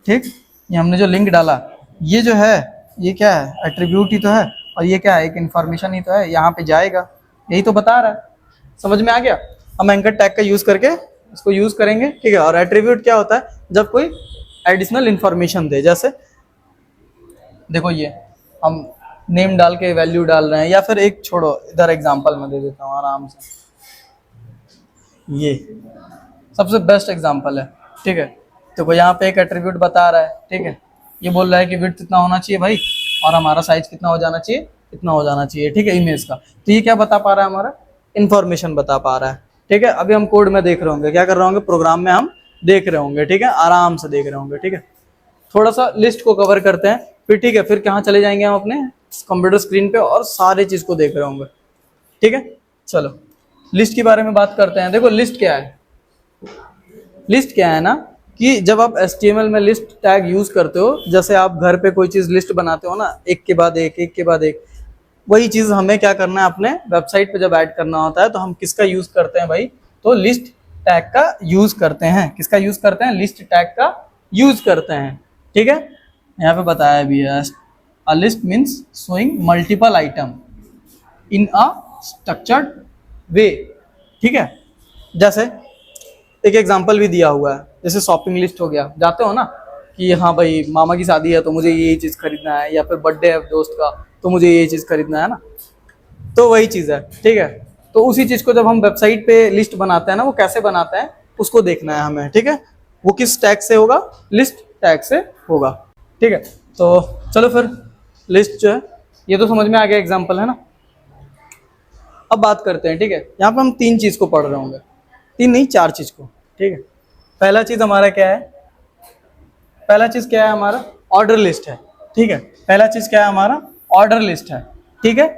ठीक, ये हमने जो लिंक डाला ये जो है ये क्या है, एट्रीब्यूट ही तो है, और ये क्या है, एक इंफॉर्मेशन ही तो है, यहाँ पे जाएगा, यही तो बता रहा है। समझ में आ गया, हम एंकर टैग का यूज करके इसको यूज करेंगे, ठीक है। और एट्रीब्यूट क्या होता है, जब कोई एडिशनल इंफॉर्मेशन दे, जैसे देखो ये हम नेम डाल के वैल्यू डाल रहे हैं, या फिर एक छोड़ो इधर एग्जांपल में दे देता हूँ आराम से, ये सबसे बेस्ट एग्जांपल है, ठीक है। देखो यहाँ पे एक एट्रीब्यूट बता रहा है, ठीक है, ये बोल रहा है कि विड्थ इतना होना चाहिए भाई, और हमारा साइज कितना हो जाना चाहिए, इतना हो जाना चाहिए, ठीक है, इमेज का। तो ये क्या बता पा रहा है, हमारा इन्फॉर्मेशन बता पा रहा है, ठीक है। अभी हम कोड में देख रहे होंगे, क्या कर रहे होंगे, प्रोग्राम में हम देख रहे होंगे, ठीक है, आराम से देख रहे होंगे, ठीक है। थोड़ा सा लिस्ट को कवर करते हैं फिर, ठीक है। फिर कहाँ चले जाएंगे हम अपने कंप्यूटर स्क्रीन पे और सारे चीज को देख रहे होंगे, ठीक है। चलो लिस्ट के बारे में बात करते हैं। देखो लिस्ट क्या है, लिस्ट क्या है ना कि जब आप HTML में लिस्ट टैग यूज करते हो, जैसे आप घर पे कोई चीज लिस्ट बनाते हो ना, एक के बाद एक, एक के बाद एक, वही चीज हमें क्या करना है अपने वेबसाइट पे जब ऐड करना होता है तो हम किसका यूज करते हैं भाई, तो लिस्ट टैग का यूज करते हैं। किसका यूज करते हैं, लिस्ट टैग का यूज करते हैं, ठीक है। यहाँ पे बताया भी है, a list means showing multiple item in a structured way, ठीक है। जैसे एक एग्जांपल भी दिया हुआ है, जैसे शॉपिंग लिस्ट हो गया, जाते हो ना कि हाँ भाई मामा की शादी है तो मुझे ये चीज़ खरीदना है, या फिर बर्थडे है दोस्त का तो मुझे ये चीज़ खरीदना है ना, तो वही चीज़ है, ठीक है। तो उसी चीज़ को जब हम वेबसाइट पे लिस्ट बनाते हैं ना, वो कैसे बनाते हैं उसको देखना है हमें, ठीक है। वो किस टैग से होगा, लिस्ट टैग से होगा, ठीक है। तो चलो फिर लिस्ट जो है ये तो समझ में आ गया, एग्जाम्पल है ना। अब बात करते हैं, ठीक है। यहाँ पे हम 3 चीज़ को पढ़ रहे होंगे, 3 नहीं 4 चीज़ को, ठीक है। पहला चीज़ हमारा क्या है, पहला चीज़ क्या है हमारा, ऑर्डर लिस्ट है, ठीक है। पहला चीज़ क्या है हमारा, ऑर्डर लिस्ट है, ठीक है,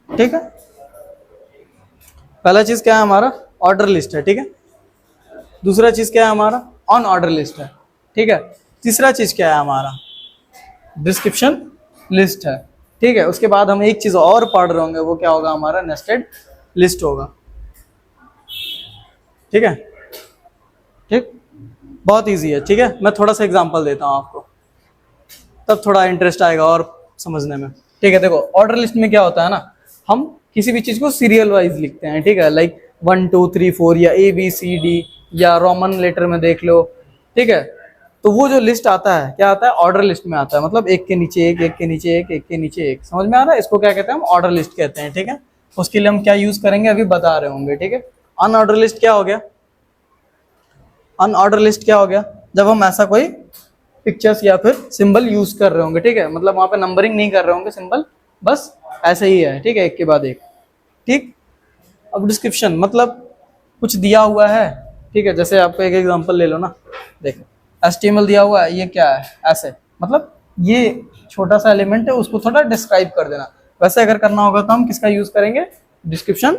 ठीक है। पहला चीज़ क्या है हमारा, ऑर्डर लिस्ट है, ठीक है। दूसरा चीज़ क्या है हमारा, ऑन ऑर्डर लिस्ट है, ठीक है। तीसरा चीज़ क्या है हमारा, डिस्क्रिप्शन लिस्ट है, ठीक है। उसके बाद हम एक चीज़ और पढ़ रहे होंगे, वो क्या होगा हमारा, नेस्टेड लिस्ट होगा, ठीक है, ठीक। बहुत इजी है, ठीक है। मैं थोड़ा सा एग्जांपल देता हूँ आपको, तब थोड़ा इंटरेस्ट आएगा और समझने में, ठीक है। देखो ऑर्डर लिस्ट में क्या होता है ना, हम किसी भी चीज़ को सीरियल वाइज लिखते हैं, ठीक है, लाइक 1 2 3 4 या ABCD, या रोमन लेटर में देख लो, ठीक है। तो वो जो लिस्ट आता है क्या आता है, ऑर्डर लिस्ट में आता है, मतलब एक के नीचे एक, एक के नीचे एक, एक के नीचे एक। समझ में आ रहा है? इसको क्या कहते हैं हम, ऑर्डर लिस्ट कहते हैं। ठीक है, उसके लिए हम क्या यूज करेंगे अभी बता रहे होंगे। ठीक है, अनऑर्डर लिस्ट क्या हो गया, अनऑर्डर लिस्ट क्या हो गया, जब हम ऐसा कोई पिक्चर्स या फिर सिंबल यूज कर रहे होंगे। ठीक है, मतलब वहां पे नंबरिंग नहीं कर रहे होंगे, सिंबल बस ऐसे ही है। ठीक है, एक के बाद एक। ठीक, अब डिस्क्रिप्शन मतलब कुछ दिया हुआ है। ठीक है, जैसे आपको एक एग्जांपल ले लो ना, देखो HTML दिया हुआ है, ये क्या है, ऐसे मतलब ये छोटा सा एलिमेंट है, उसको थोड़ा डिस्क्राइब कर देना। वैसे अगर करना होगा तो हम किसका यूज करेंगे, डिस्क्रिप्शन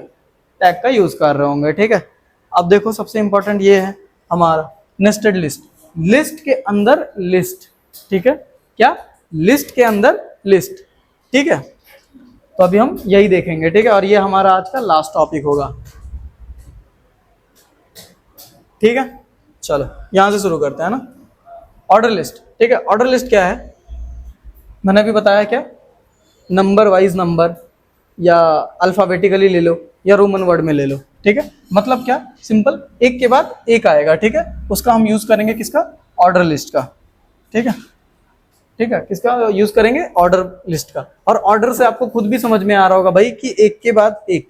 टैग का यूज कर रहे होंगे। ठीक है, अब देखो सबसे इंपॉर्टेंट ये है हमारा नेस्टेड लिस्ट, लिस्ट के अंदर लिस्ट। ठीक है, क्या, लिस्ट के अंदर लिस्ट। ठीक है, तो अभी हम यही देखेंगे। ठीक है, और ये हमारा आज का लास्ट टॉपिक होगा। ठीक है, चलो यहां से शुरू करते हैं ना। Order list. ठीक है, ऑर्डर लिस्ट क्या है, मैंने अभी बताया क्या, नंबर वाइज नंबर, या अल्फाबेटिकली ले लो या रोमन वर्ड में ले लो। ठीक है, मतलब क्या, सिंपल एक के बाद एक आएगा। ठीक है, उसका हम यूज करेंगे किसका, ऑर्डर लिस्ट का। ठीक है, ठीक है, किसका यूज करेंगे, ऑर्डर लिस्ट का। और ऑर्डर से आपको खुद भी समझ में आ रहा होगा भाई कि एक के बाद एक।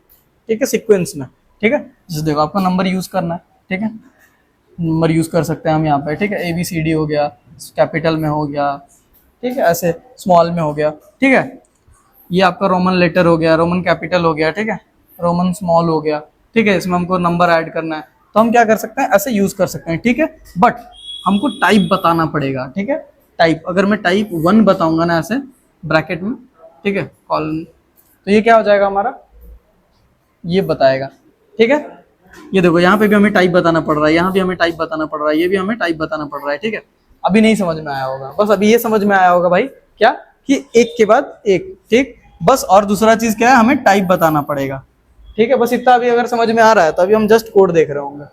ठीक है, सीक्वेंस में। ठीक है, जैसे देखो आपको नंबर यूज करना है। ठीक है, नंबर यूज कर सकते हैं हम यहाँ पे। ठीक है, ABCD हो गया, कैपिटल में हो गया। ठीक है, ऐसे स्मॉल में हो गया। ठीक है, ये आपका रोमन लेटर हो गया, रोमन कैपिटल हो गया। ठीक है, रोमन स्मॉल हो गया। ठीक है, इसमें हमको नंबर ऐड करना है तो हम क्या कर सकते हैं, ऐसे यूज कर सकते हैं। ठीक है, बट हमको टाइप बताना पड़ेगा। ठीक है, टाइप, अगर मैं टाइप 1 बताऊंगा ना ऐसे ब्रैकेट में, ठीक है, कॉलन, तो ये क्या हो जाएगा हमारा, ये बताएगा। ठीक है, ये देखो यहाँ पे भी हमें टाइप बताना पड़ रहा है, यहाँ भी हमें टाइप बताना पड़ रहा है, ये भी हमें टाइप बताना पड़ रहा है। ठीक है, अभी नहीं समझ में आया होगा, बस अभी ये समझ में आया होगा भाई क्या, कि एक के बाद एक। ठीक, बस, और दूसरा चीज क्या है, हमें टाइप बताना पड़ेगा। ठीक है, बस इतना अभी अगर समझ में आ रहा है तो अभी हम जस्ट कोड देख रहे होंगे।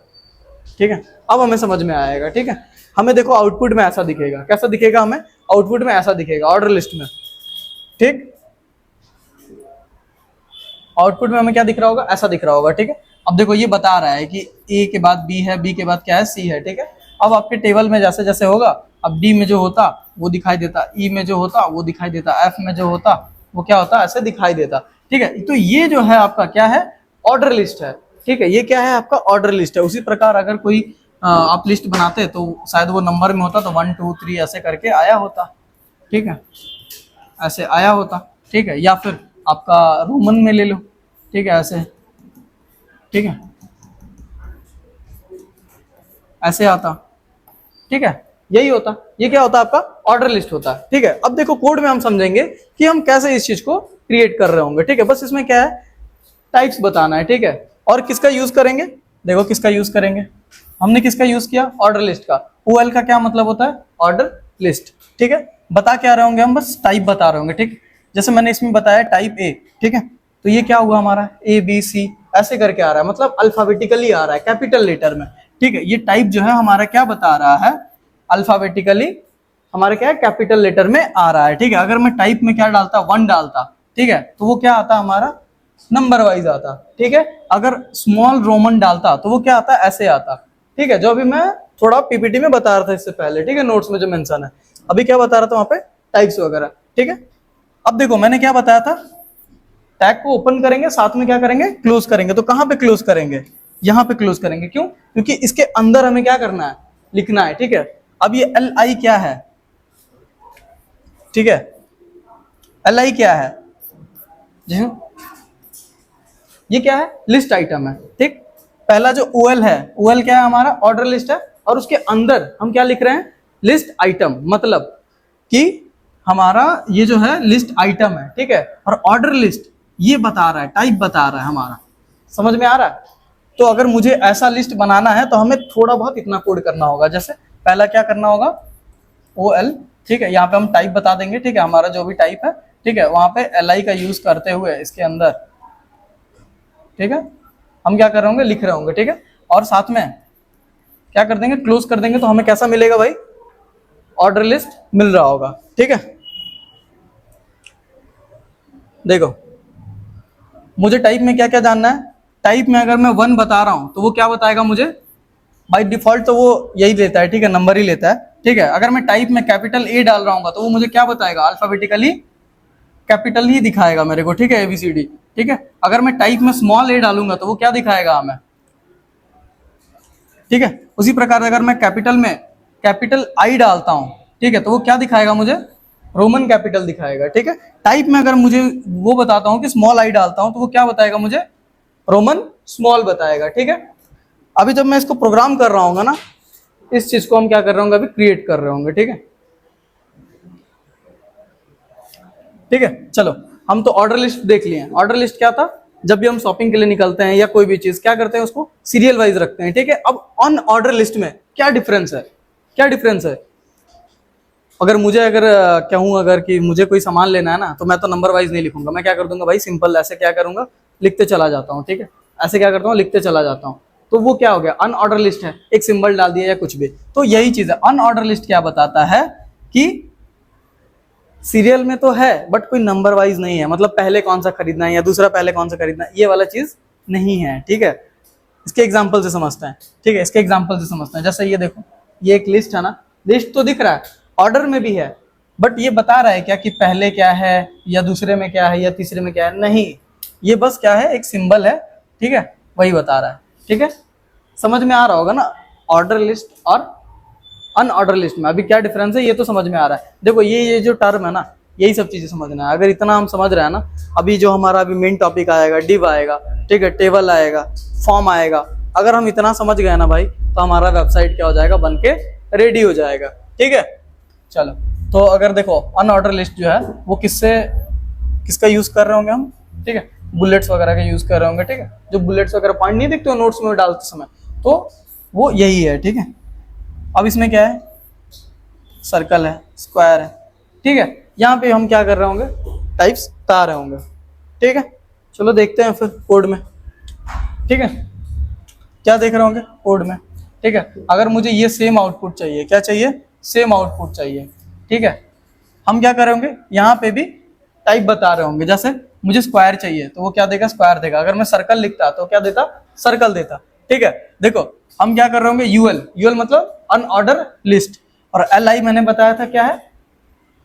ठीक है, अब हमें समझ में आएगा। ठीक है, हमें देखो आउटपुट में ऐसा दिखेगा, कैसा दिखेगा, हमें आउटपुट में ऐसा दिखेगा ऑर्डर लिस्ट में। ठीक, आउटपुट में हमें क्या दिख रहा होगा, ऐसा दिख रहा होगा। ठीक है, अब देखो ये बता रहा है कि A के बाद B है, B के बाद क्या है, C है। ठीक है, अब आपके टेबल में जैसे जैसे होगा, अब D में जो होता वो दिखाई देता, E में जो होता वो दिखाई देता, F में जो होता वो क्या होता, ऐसे दिखाई देता। ठीक है, तो ये जो है आपका क्या है, ऑर्डर लिस्ट है। ठीक है, ये क्या है आपका, ऑर्डर लिस्ट है। उसी प्रकार अगर कोई आप लिस्ट बनाते तो शायद वो नंबर में होता, तो 1 2 3 ऐसे करके आया होता। ठीक है, ऐसे आया होता। ठीक है, या फिर आपका रोमन में ले लो। ठीक है, ऐसे। ठीक है, ऐसे आता। ठीक है, यही होता, ये क्या होता आपका, ऑर्डर लिस्ट होता है। ठीक है, अब देखो कोड में हम समझेंगे कि हम कैसे इस चीज को क्रिएट कर रहे होंगे। ठीक है, बस इसमें क्या है, टाइप्स बताना है। ठीक है, और किसका यूज करेंगे, देखो किसका यूज करेंगे, हमने किसका यूज किया, ऑर्डर लिस्ट का। OL का क्या मतलब होता है, ऑर्डर लिस्ट। ठीक है, बता क्या रहे होंगे हम, बस टाइप बता रहे होंगे। ठीक, जैसे मैंने इसमें बताया टाइप A। ठीक है, तो ये क्या हुआ हमारा, ABC ऐसे करके आ रहा है, मतलब अल्फाबेटिकली आ रहा है, कैपिटल लेटर में। ठीक है, ये टाइप जो है हमारा क्या बता रहा है, अल्फाबेटिकली हमारे क्या है, कैपिटल लेटर में आ रहा है। ठीक है, अगर मैं टाइप में क्या डालता, 1 डालता, ठीक है, तो वो क्या आता हमारा, नंबर वाइज आता। ठीक है, अगर स्मॉल रोमन डालता तो वो क्या आता, ऐसे आता। ठीक है, जो अभी मैं थोड़ा PPT में बता रहा था इससे पहले। ठीक है, नोट्स में जो मेंशन है, अभी क्या बता रहा था वहां पे, टाइप्स वगैरह। ठीक है, अब देखो मैंने क्या बताया था, टैग को ओपन करेंगे, साथ में क्या करेंगे, क्लोज करेंगे। तो कहां पे क्लोज करेंगे, यहां पे क्लोज करेंगे। क्यों, क्योंकि इसके अंदर हमें क्या करना है, लिखना है। ठीक है, अब ये LI क्या है, ठीक है, LI क्या है जी, ये क्या है, लिस्ट आइटम है। ठीक, पहला जो OL है, OL क्या है हमारा, ऑर्डर लिस्ट है, और उसके अंदर हम क्या लिख रहे हैं, लिस्ट आइटम, मतलब कि हमारा ये जो है लिस्ट आइटम है। ठीक है, और ऑर्डर लिस्ट ये बता रहा है, टाइप बता रहा है हमारा। समझ में आ रहा है? तो अगर मुझे ऐसा लिस्ट बनाना है तो हमें थोड़ा बहुत इतना कोड करना होगा। जैसे पहला क्या करना होगा, OL। ठीक है, यहाँ पे हम टाइप बता देंगे। ठीक है, हमारा जो भी टाइप है, ठीक है, वहां पे LI का यूज करते हुए इसके अंदर, ठीक है, हम क्या कर रहे होंगे, लिख रहे होंगे। ठीक है, और साथ में क्या कर देंगे, क्लोज कर देंगे, तो हमें कैसा मिलेगा भाई, ऑर्डर लिस्ट मिल रहा होगा। ठीक है, देखो मुझे टाइप में क्या क्या जानना है, टाइप में अगर मैं 1 बता रहा हूं तो वो क्या बताएगा मुझे, बाय डिफॉल्ट तो वो यही लेता है। ठीक है, नंबर ही लेता है। ठीक है। अगर मैं टाइप में कैपिटल ए डाल रहा हूँ तो वो मुझे क्या बताएगा, अल्फाबेटिकली कैपिटल ही दिखाएगा मेरे को, ठीक है, ABCD, ठीक है। अगर मैं टाइप में स्मॉल ए डालूंगा तो वो क्या दिखाएगा हमें, ठीक है। उसी प्रकार अगर मैं कैपिटल में कैपिटल आई डालता हूं, ठीक है, तो वो क्या दिखाएगा मुझे, रोमन कैपिटल दिखाएगा, ठीक है। टाइप में अगर मुझे वो बताता हूं कि स्मॉल आई डालता हूं तो वो क्या बताएगा मुझे, रोमन स्मॉल बताएगा, ठीक है। अभी जब मैं इसको प्रोग्राम कर रहा हूँ ना, इस चीज को हम क्या कर रहे होंगे, अभी क्रिएट कर रहे होंगे, ठीक है, ठीक है। चलो हम तो ऑर्डर लिस्ट देख लिए। ऑर्डर लिस्ट क्या था, जब भी हम शॉपिंग के लिए निकलते हैं या कोई भी चीज क्या करते हैं, उसको सीरियल वाइज रखते हैं, ठीक है। अब ऑन ऑर्डर लिस्ट में क्या डिफरेंस है, क्या डिफरेंस है, अगर मुझे कहूँ अगर कि मुझे कोई सामान लेना है ना, तो मैं तो नंबर वाइज नहीं लिखूंगा, मैं क्या कर दूंगा भाई, सिंपल ऐसे क्या करूंगा, लिखते चला जाता हूँ, ठीक है, ऐसे क्या करता हूँ, लिखते चला जाता हूँ। तो वो क्या हो गया, अनऑर्डर लिस्ट है, एक सिंबल डाल दिया या कुछ भी। तो यही चीज है, अनऑर्डर लिस्ट क्या बताता है कि सीरियल में तो है बट कोई नंबर वाइज नहीं है, मतलब पहले कौन सा खरीदना है या दूसरा पहले कौन सा खरीदना है, ये वाला चीज नहीं है, ठीक है। इसके एग्जांपल से समझते हैं, ठीक है, इसके एग्जांपल से समझते हैं। जैसे ये देखो, ये एक लिस्ट है ना, लिस्ट तो दिख रहा है, ऑर्डर में भी है, बट ये बता रहा है क्या कि पहले क्या है या दूसरे में क्या है या तीसरे में क्या है, नहीं, ये बस क्या है, एक सिंबल है, ठीक है, वही बता रहा है, ठीक है। समझ में आ रहा होगा ना, ऑर्डर लिस्ट और अनऑर्डर लिस्ट में अभी क्या डिफरेंस है, ये तो समझ में आ रहा है। देखो ये जो टर्म है ना, यही सब चीजें समझना है। अगर इतना हम समझ रहे हैं ना, अभी जो हमारा अभी मेन टॉपिक आएगा, डिव आएगा, ठीक है, टेबल आएगा, फॉर्म आएगा, अगर हम इतना समझ गए ना भाई, तो हमारा वेबसाइट क्या हो जाएगा, बन के रेडी हो जाएगा, ठीक है। चलो, तो अगर देखो अनऑर्डर लिस्ट जो है वो किसका यूज कर रहे होंगे हम, ठीक है, बुलेट्स वगैरह का यूज कर रहे होंगे, ठीक है। जो बुलेट्स वगैरह पॉइंट नहीं दिखते हो नोट्स में डालते समय, तो वो यही है, ठीक है। अब इसमें क्या है, सर्कल है, स्क्वायर है, ठीक है। यहाँ पे हम क्या कर रहे होंगे, टाइप्स बता रहे होंगे, ठीक है। चलो देखते हैं फिर कोड में, ठीक है, क्या देख रहे होंगे कोड में, ठीक है। अगर मुझे ये सेम आउटपुट चाहिए, क्या चाहिए, सेम आउटपुट चाहिए, ठीक है, हम क्या करेंगे, यहाँ पे भी टाइप बता रहे होंगे। जैसे मुझे स्क्वायर चाहिए तो वो क्या देगा, स्क्वायर देगा। अगर मैं सर्कल लिखता तो क्या देता, सर्कल देता, ठीक है। देखो हम क्या कर रहे होंगे, यूएल मतलब अनऑर्डर लिस्ट, और LI मैंने बताया था क्या है,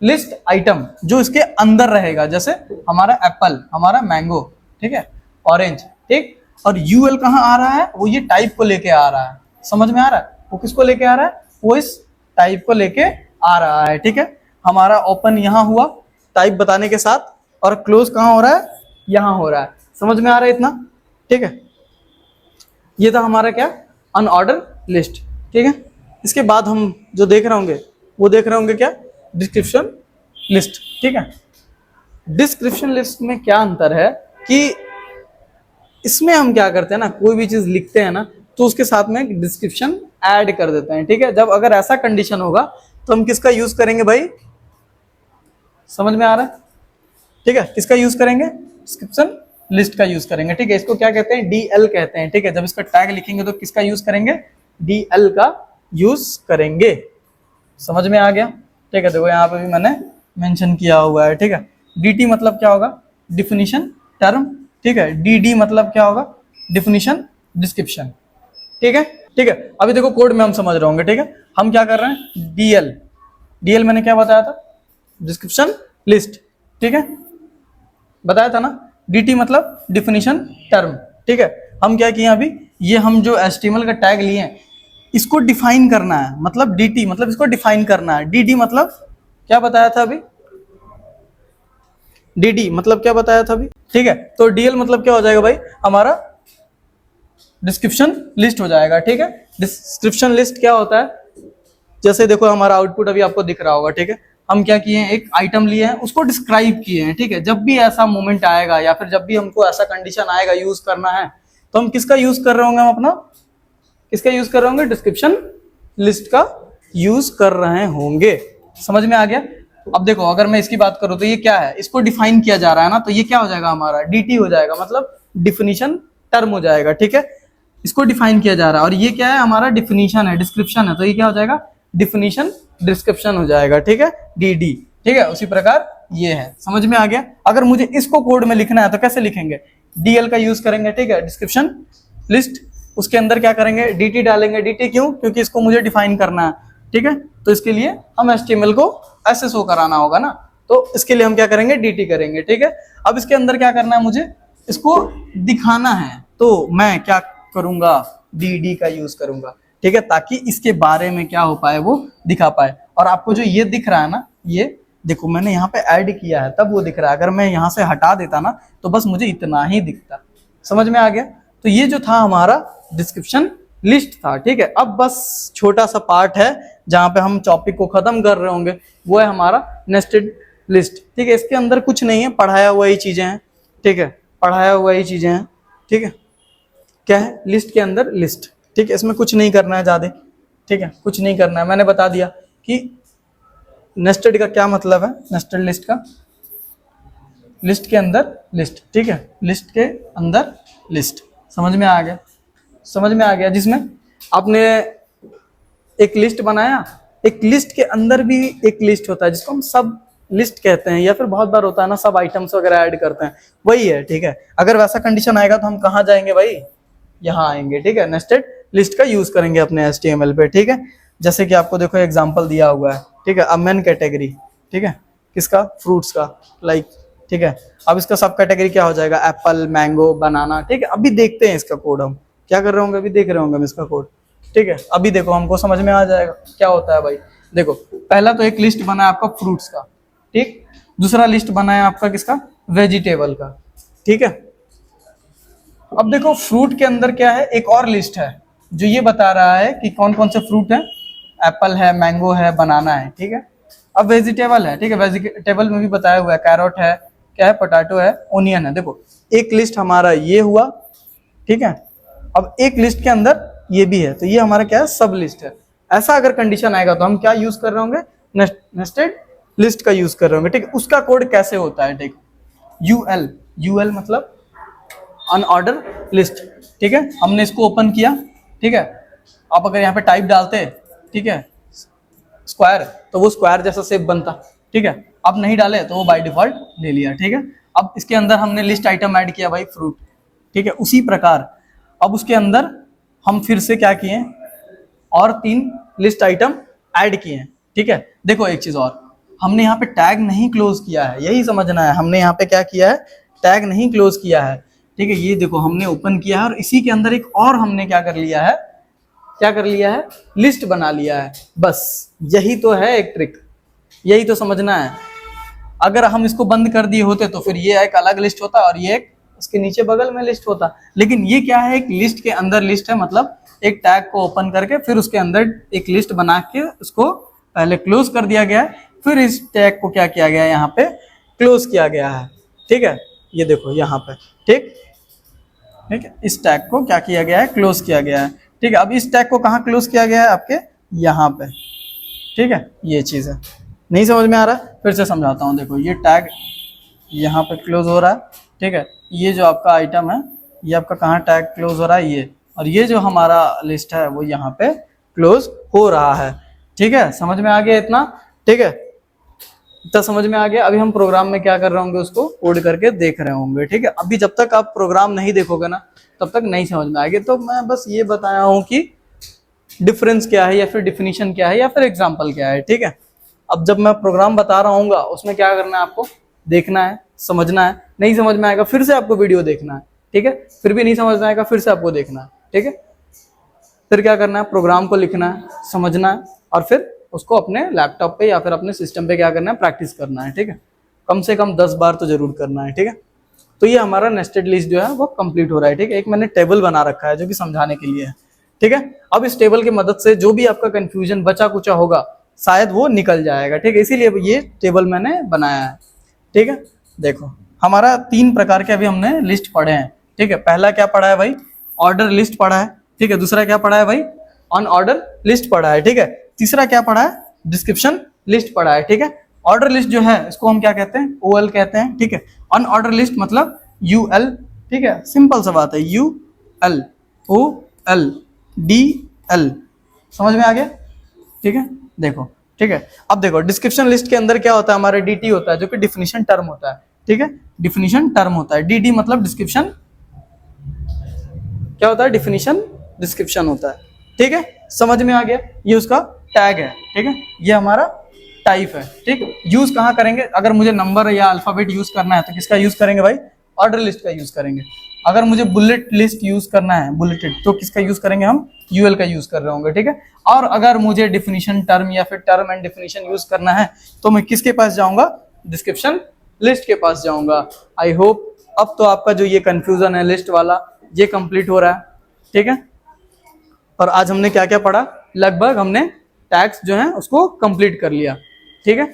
लिस्ट आइटम, जो इसके अंदर रहेगा। जैसे हमारा एप्पल, हमारा मैंगो, ठीक है, ऑरेंज, ठीक। और यूएल कहाँ आ रहा है, वो ये टाइप को लेके आ रहा है, समझ में आ रहा है, वो किसको लेके आ रहा है, वो इस टाइप को लेके आ रहा है, ठीक है। हमारा ओपन यहाँ हुआ टाइप बताने के साथ, और क्लोज कहाँ हो रहा है, यहाँ हो रहा है, समझ में आ रहा है इतना, ठीक है। ये था हमारा क्या, अनऑर्डर लिस्ट, ठीक है। इसके बाद हम जो देख रहे होंगे, वो देख रहे होंगे क्या, डिस्क्रिप्शन लिस्ट, ठीक है। डिस्क्रिप्शन लिस्ट में क्या अंतर है कि इसमें हम क्या करते हैं ना, कोई भी चीज लिखते हैं ना, तो उसके साथ में डिस्क्रिप्शन ऐड कर देते हैं, ठीक है। जब अगर ऐसा कंडीशन होगा तो हम किसका यूज करेंगे भाई, समझ में आ रहा है, ठीक है, किसका यूज करेंगे, डिस्क्रिप्शन लिस्ट का यूज करेंगे, ठीक है। इसको क्या कहते हैं, DL कहते हैं, ठीक है। जब इसका टैग लिखेंगे तो किसका यूज करेंगे, DL का यूज करेंगे, समझ में आ गया, ठीक है। देखो यहाँ पे भी मैंने मेंशन किया हुआ है, ठीक है। DT मतलब क्या होगा, डिफिनीशन टर्म, ठीक है। DD मतलब क्या होगा, डिफिनीशन डिस्क्रिप्शन, ठीक है, ठीक है। अभी देखो कोड में हम समझ रहे होंगे, ठीक है। हम क्या कर रहे हैं, DL मैंने क्या बताया था, डिस्क्रिप्शन लिस्ट, ठीक है, बताया था ना। DT मतलब डिफिनीशन टर्म, ठीक है। हम क्या किए अभी, ये हम जो HTML का टैग लिए हैं, इसको डिफाइन करना है, मतलब DT मतलब इसको डिफाइन करना है। DD मतलब क्या बताया था अभी, DD मतलब क्या बताया था अभी, ठीक है। तो DL मतलब क्या हो जाएगा भाई, हमारा डिस्क्रिप्शन लिस्ट हो जाएगा, ठीक है। डिस्क्रिप्शन लिस्ट क्या होता है, जैसे देखो हमारा आउटपुट अभी आपको दिख रहा होगा, ठीक है। हम क्या किए हैं, एक आइटम लिए हैं, उसको डिस्क्राइब किए हैं, ठीक है। जब भी ऐसा मोमेंट आएगा या फिर जब भी हमको ऐसा कंडीशन आएगा यूज करना है, तो हम किसका यूज कर रहे होंगे, हम अपना किसका यूज कर रहे होंगे, डिस्क्रिप्शन लिस्ट का यूज कर रहे होंगे, समझ में आ गया। अब देखो अगर मैं इसकी बात करूं तो ये क्या है, इसको डिफाइन किया जा रहा है ना, तो ये क्या हो जाएगा, हमारा DT हो जाएगा, मतलब डिफिनीशन टर्म हो जाएगा, ठीक है। इसको डिफाइन किया जा रहा है, और ये क्या है, हमारा डिफिनीशन है, डिस्क्रिप्शन है, तो ये क्या हो जाएगा, डिफिनीशन डिस्क्रिप्शन हो जाएगा, ठीक है, DD, ठीक है। उसी प्रकार ये है, समझ में आ गया। अगर मुझे इसको कोड में लिखना है तो कैसे लिखेंगे, DL का यूज करेंगे, ठीक है, डिस्क्रिप्शन लिस्ट, उसके अंदर क्या करेंगे, DT डालेंगे। DT क्यों, क्योंकि इसको मुझे डिफाइन करना है, ठीक है। तो इसके लिए हम HTML को ऐसे शो कराना होगा ना, तो इसके लिए हम क्या करेंगे, DT करेंगे, ठीक है। अब इसके अंदर क्या करना है, मुझे इसको दिखाना है, तो मैं क्या करूंगा, DD का यूज करूंगा, ठीक है, ताकि इसके बारे में क्या हो पाए, वो दिखा पाए। और आपको जो ये दिख रहा है ना, ये देखो मैंने यहाँ पे ऐड किया है तब वो दिख रहा है, अगर मैं यहाँ से हटा देता ना तो बस मुझे इतना ही दिखता। समझ में आ गया। तो ये जो था हमारा डिस्क्रिप्शन लिस्ट था, ठीक है। अब बस छोटा सा पार्ट है जहां पे हम टॉपिक को खत्म कर रहे होंगे, वो है हमारा नेस्टेड लिस्ट, ठीक है। इसके अंदर कुछ नहीं है, पढ़ाया हुआ ही चीजें हैं, ठीक है, पढ़ाया हुआ ही चीजें हैं, ठीक है। क्या है, लिस्ट के अंदर लिस्ट, ठीक है। इसमें कुछ नहीं करना है ज्यादा, ठीक है, कुछ नहीं करना है। मैंने बता दिया कि नेस्टेड का क्या मतलब है, नेस्टेड लिस्ट का, लिस्ट के अंदर लिस्ट, ठीक है, लिस्ट के अंदर लिस्ट। समझ में आ गया, समझ में आ गया। जिसमें आपने एक लिस्ट बनाया, एक लिस्ट के अंदर भी एक लिस्ट होता है जिसको हम सब लिस्ट कहते हैं, या फिर बहुत बार होता है ना सब आइटम्स वगैरह ऐड करते हैं, वही है, ठीक है। अगर वैसा कंडीशन आएगा तो हम कहाँ जाएंगे भाई, यहाँ आएंगे, ठीक है। नेस्टेड लिस्ट का यूज करेंगे अपने HTML पे, ठीक है। जैसे कि आपको देखो एग्जांपल दिया हुआ है, ठीक है, अब मेन कैटेगरी, ठीक है, किसका, फ्रूट्स का, लाइक, ठीक है। अब इसका सब कैटेगरी क्या हो जाएगा, एप्पल, मैंगो, बनाना, ठीक है। अभी देखते हैं इसका कोड, हम क्या कर रहे होंगे, अभी देख रहे होंगे हम इसका कोड, ठीक है। अभी देखो हमको समझ में आ जाएगा क्या होता है भाई। देखो पहला तो एक लिस्ट बना है आपका फ्रूट्स का, ठीक, दूसरा लिस्ट बना है आपका किसका, वेजिटेबल का, ठीक है। अब देखो फ्रूट के अंदर क्या है, एक और लिस्ट है जो ये बता रहा है कि कौन कौन से फ्रूट है, एप्पल है, मैंगो है, बनाना है, ठीक है। अब वेजिटेबल है, ठीक है, वेजिटेबल में भी बताया हुआ है, कैरोट है, क्या है, पोटैटो है, ओनियन है। देखो एक लिस्ट हमारा ये हुआ, ठीक है। अब एक लिस्ट के अंदर ये भी है, तो ये हमारा क्या है, सब लिस्ट है। ऐसा अगर कंडीशन आएगा तो हम क्या यूज कर रहे होंगे, नेस्टेड लिस्ट का यूज कर रहे होंगे, ठीक है। उसका कोड कैसे होता है, ठीक, यूएल मतलब अनऑर्डर लिस्ट, ठीक है। हमने इसको ओपन किया, ठीक है। आप अगर यहाँ पे टाइप डालते, ठीक है, स्क्वायर, तो वो स्क्वायर जैसा शेप बनता, ठीक है। अब नहीं डाले तो वो बाय डिफॉल्ट ले लिया, ठीक है। अब इसके अंदर हमने लिस्ट आइटम ऐड किया भाई, फ्रूट, ठीक है। उसी प्रकार अब उसके अंदर हम फिर से क्या किए, और 3 लिस्ट आइटम ऐड किए हैं, ठीक है। देखो एक चीज और, हमने यहाँ पे टैग नहीं क्लोज किया है, यही समझना है। हमने यहाँ पे क्या किया है, टैग नहीं क्लोज किया है, ठीक है। ये देखो हमने ओपन किया है और इसी के अंदर एक और हमने क्या कर लिया है, क्या कर लिया है, लिस्ट बना लिया है। बस यही तो है एक ट्रिक, यही तो समझना है। अगर हम इसको बंद कर दिए होते तो फिर ये एक अलग लिस्ट होता और ये एक उसके नीचे बगल में लिस्ट होता, लेकिन ये क्या है, एक लिस्ट के अंदर लिस्ट है, मतलब एक टैग को ओपन करके फिर उसके अंदर एक लिस्ट बना के उसको पहले क्लोज कर दिया गया है, फिर इस टैग को क्या किया गया है, यहाँ पे क्लोज किया गया है, ठीक है। ये देखो यहाँ पे, ठीक, ठीक है, इस टैग को क्या किया गया है, क्लोज किया गया है, ठीक है। अब इस टैग को कहाँ क्लोज किया गया है, आपके यहाँ पे, ठीक है। ये चीज है, नहीं समझ में आ रहा, फिर से समझाता हूँ। देखो ये टैग यहाँ पे क्लोज हो रहा है, ठीक है। ये जो आपका आइटम है, ये आपका कहाँ टैग क्लोज हो रहा है, ये, और ये जो हमारा लिस्ट है वो यहाँ पे क्लोज हो रहा है, ठीक है। समझ में आ गया इतना, ठीक है, इतना समझ में आ गया। अभी हम प्रोग्राम में क्या कर रहे होंगे, उसको कोड करके देख रहे होंगे, ठीक है। अभी जब तक आप प्रोग्राम नहीं देखोगे ना तब तक नहीं समझ में आएगी। तो मैं बस ये बताया हूँ कि डिफरेंस क्या है, या फिर डिफिनीशन क्या है, या फिर एग्जाम्पल क्या है, ठीक है। अब जब मैं प्रोग्राम बता रहा हूँ उसमें क्या करना है, आपको देखना है, समझना है। नहीं समझ में आएगा फिर से आपको वीडियो देखना है, ठीक है। फिर भी नहीं समझ में आएगा फिर से आपको देखना है, ठीक है। फिर क्या करना है, प्रोग्राम को लिखना है, समझना है, और फिर उसको अपने लैपटॉप पे या फिर अपने सिस्टम पे क्या करना है, प्रैक्टिस करना है, ठीक है। कम से कम 10 बार तो जरूर करना है, ठीक है। तो ये हमारा नेस्टेड लिस्ट जो है वो कंप्लीट हो रहा है, ठीक है। एक मैंने टेबल बना रखा है जो कि समझाने के लिए है, ठीक है। अब इस टेबल की मदद से जो भी आपका कंफ्यूजन बचा कुचा होगा शायद वो निकल जाएगा, ठीक है। इसीलिए ये टेबल मैंने बनाया है, ठीक है। देखो हमारा 3 प्रकार के अभी हमने लिस्ट पढ़े हैं, ठीक है। पहला क्या पढ़ा है भाई, ऑर्डर लिस्ट पढ़ा है, ठीक है। दूसरा क्या पढ़ा है भाई, अनऑर्डर लिस्ट पढ़ा है, ठीक है। तीसरा क्या पढ़ा है, डिस्क्रिप्शन लिस्ट पढ़ा है, ठीक है। ऑर्डर लिस्ट जो है इसको हम क्या कहते हैं, OL कहते हैं, ठीक है। अनऑर्डर लिस्ट मतलब UL, ठीक है। सिंपल सा बात है, UL OL DL, समझ में आ गया, ठीक है। देखो, ठीक है। अब देखो डिस्क्रिप्शन लिस्ट के अंदर क्या होता है, हमारा DT होता है जो कि डिफिनीशन टर्म होता है, ठीक है। डिफिनीशन टर्म होता है, DD मतलब डिस्क्रिप्शन, क्या होता है, डिफिनीशन डिस्क्रिप्शन होता है, ठीक है। समझ में आ गया, ये उसका टैग है, ठीक है, ये हमारा टाइप है, ठीक। यूज कहाँ करेंगे, अगर मुझे नंबर या अल्फाबेट यूज करना है तो किसका यूज करेंगे भाई, ऑर्डर लिस्ट का यूज करेंगे। अगर मुझे बुलेट लिस्ट यूज करना है, बुलेटेड, तो किसका यूज करेंगे हम, यूएल का यूज कर रहे होंगे, ठीक है। और अगर मुझे डिफिनीशन टर्म या फिर टर्म एंड डिफिनीशन यूज करना है तो मैं किसके पास जाऊंगा, डिस्क्रिप्शन लिस्ट के पास जाऊंगा। आई होप अब तो आपका जो ये कंफ्यूजन है लिस्ट वाला ये कंप्लीट हो रहा है, ठीक है। और आज हमने क्या क्या पढ़ा, लगभग हमने टैग्स जो है उसको कंप्लीट कर लिया, ठीक है।